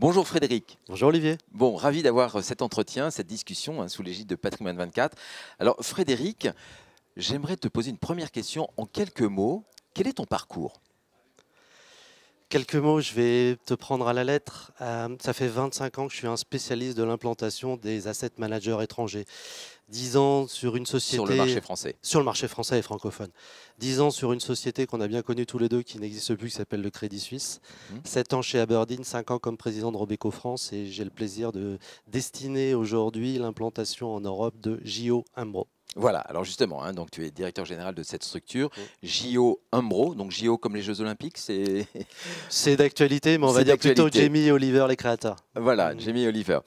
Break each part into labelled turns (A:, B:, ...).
A: Bonjour Frédéric.
B: Bonjour Olivier.
A: Bon, ravi d'avoir cet entretien, cette discussion sous l'égide de Patrimoine 24. Alors Frédéric, j'aimerais te poser une première question en quelques mots. Quel est ton parcours?
B: Quelques mots, je vais te prendre à la lettre. Ça fait 25 ans que je suis un spécialiste de l'implantation des asset managers étrangers. 10 ans sur une société...
A: Sur le marché français.
B: Sur le marché français et francophone. 10 ans sur une société qu'on a bien connue tous les deux, qui n'existe plus, qui s'appelle le Crédit Suisse. 7 ans chez Aberdeen, 5 ans comme président de Robeco France. Et j'ai le plaisir de destiner aujourd'hui l'implantation en Europe de JO Umbro.
A: Voilà, alors justement, donc tu es directeur général de cette structure, JO Umbro, donc JO comme les Jeux Olympiques, c'est...
B: C'est d'actualité, mais on va dire plutôt Jamie et Oliver, les créateurs.
A: Voilà, Jamie et Oliver.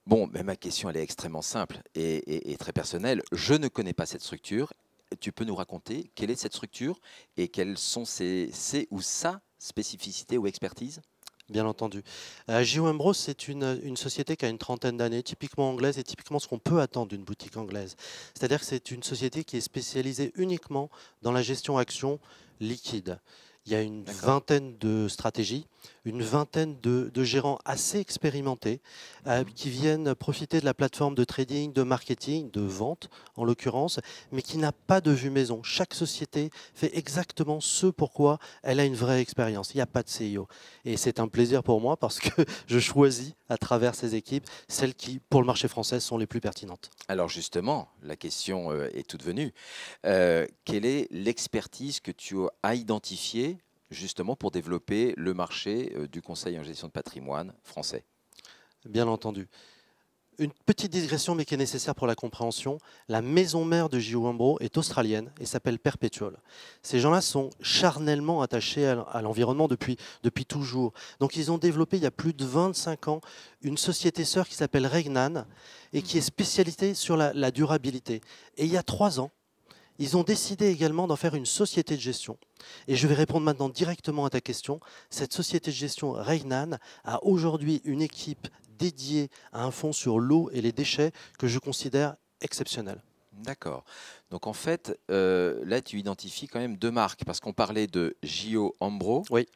A: Bon, mais ma question, elle est extrêmement simple et très personnelle. Je ne connais pas cette structure. Tu peux nous raconter quelle est cette structure et quelles sont ses ou sa spécificité ou expertise?
B: Bien entendu. JO Umbro, c'est une société qui a une trentaine d'années, typiquement anglaise et typiquement ce qu'on peut attendre d'une boutique anglaise. C'est-à-dire que c'est une société qui est spécialisée uniquement dans la gestion actions liquides. Il y a une vingtaine de stratégies, une vingtaine de gérants assez expérimentés qui viennent profiter de la plateforme de trading, de marketing, de vente en l'occurrence, mais qui n'a pas de vue maison. Chaque société fait exactement ce pourquoi elle a une vraie expérience. Il n'y a pas de CIO. Et c'est un plaisir pour moi parce que je choisis à travers ces équipes celles qui, pour le marché français, sont les plus pertinentes.
A: Alors justement, la question est toute venue. Quelle est l'expertise que tu as identifiée justement pour développer le marché du conseil en gestion de patrimoine français?
B: Bien entendu. Une petite digression, mais qui est nécessaire pour la compréhension. La maison mère de JO Umbro est australienne et s'appelle Perpetual. Ces gens-là sont charnellement attachés à l'environnement depuis toujours. Donc ils ont développé il y a plus de 25 ans une société sœur qui s'appelle Regnan et qui est spécialisée sur la durabilité. Et il y a 3 ans, ils ont décidé également d'en faire une société de gestion. Et je vais répondre maintenant directement à ta question. Cette société de gestion Regnan a aujourd'hui une équipe dédiée à un fonds sur l'eau et les déchets que je considère exceptionnel.
A: D'accord. Donc en fait, là tu identifies quand même deux marques, parce qu'on parlait de JO Umbro.
B: Oui.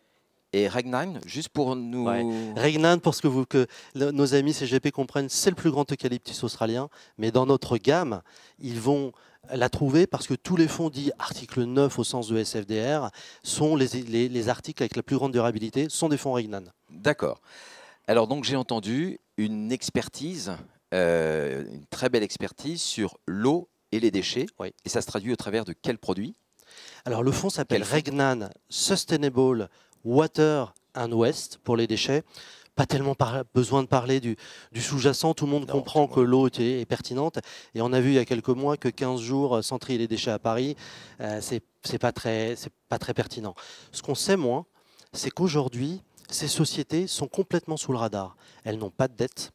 A: Et Regnan, juste pour nous...
B: Ouais. Regnan, pour que nos amis CGP comprennent, c'est le plus grand eucalyptus australien. Mais dans notre gamme, ils vont la trouver parce que tous les fonds dits article 9 au sens de SFDR sont les articles avec la plus grande durabilité, sont des fonds Regnan.
A: D'accord. Alors donc j'ai entendu une expertise, une très belle expertise sur l'eau et les déchets.
B: Oui.
A: Et ça se traduit au travers de quel produit?
B: Alors le fonds s'appelle Regnan Sustainable Water and Waste pour les déchets. Pas tellement besoin de parler du sous-jacent, tout le monde comprend que l'eau est pertinente. Et on a vu il y a quelques mois que 15 jours sans trier les déchets à Paris, c'est pas très pertinent. Ce qu'on sait moins, c'est qu'aujourd'hui, ces sociétés sont complètement sous le radar. Elles n'ont pas de dette.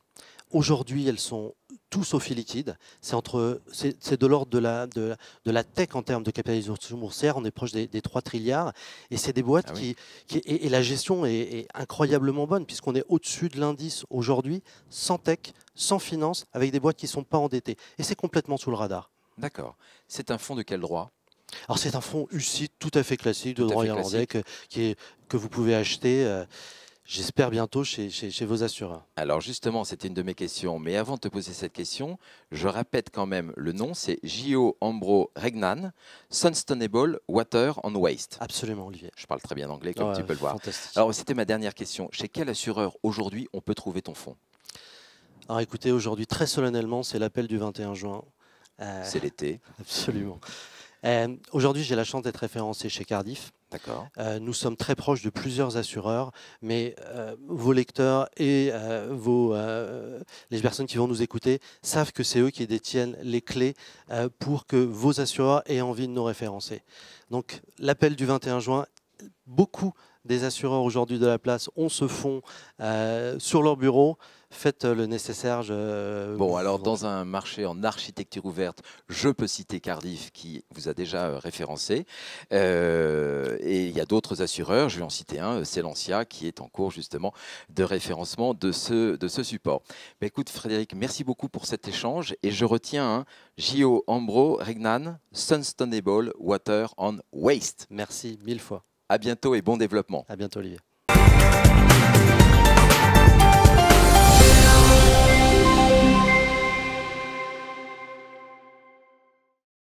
B: Aujourd'hui, elles sont tout sauf illiquides. C'est de l'ordre de la tech en termes de capitalisation boursière. On est proche des 3 trilliards. Et c'est des boîtes et la gestion est incroyablement bonne puisqu'on est au-dessus de l'indice aujourd'hui, sans tech, sans finance, avec des boîtes qui ne sont pas endettées. Et c'est complètement sous le radar.
A: D'accord. C'est un fonds de quel droit?
B: Alors c'est un fonds UCITS tout à fait classique de droit irlandais que vous pouvez acheter. J'espère bientôt chez vos assureurs.
A: Alors justement, c'était une de mes questions. Mais avant de te poser cette question, je répète quand même le nom. C'est JO Umbro Regnan, Sustainable Water and Waste.
B: Absolument, Olivier.
A: Je parle très bien anglais, comme tu peux le voir.
B: Fantastique.
A: Alors c'était ma dernière question. Chez quel assureur aujourd'hui on peut trouver ton fonds?
B: Alors écoutez, aujourd'hui, très solennellement, c'est l'appel du 21 juin.
A: C'est l'été.
B: Absolument. Aujourd'hui, j'ai la chance d'être référencé chez Cardif.
A: D'accord.
B: Nous sommes très proches de plusieurs assureurs, mais vos lecteurs et les personnes qui vont nous écouter savent que c'est eux qui détiennent les clés pour que vos assureurs aient envie de nous référencer. Donc l'appel du 21 juin, beaucoup des assureurs aujourd'hui de la place ont ce fonds sur leur bureau. Faites le nécessaire.
A: Bon, alors dans un marché en architecture ouverte, je peux citer Cardif qui vous a déjà référencé. Et il y a d'autres assureurs, je vais en citer un, Celentia, qui est en cours justement de référencement de ce support. Mais écoute Frédéric, merci beaucoup pour cet échange. Et je retiens JO Umbro Regnan Sustainable Water and Waste.
B: Merci 1000 fois.
A: À bientôt et bon développement.
B: À bientôt Olivier.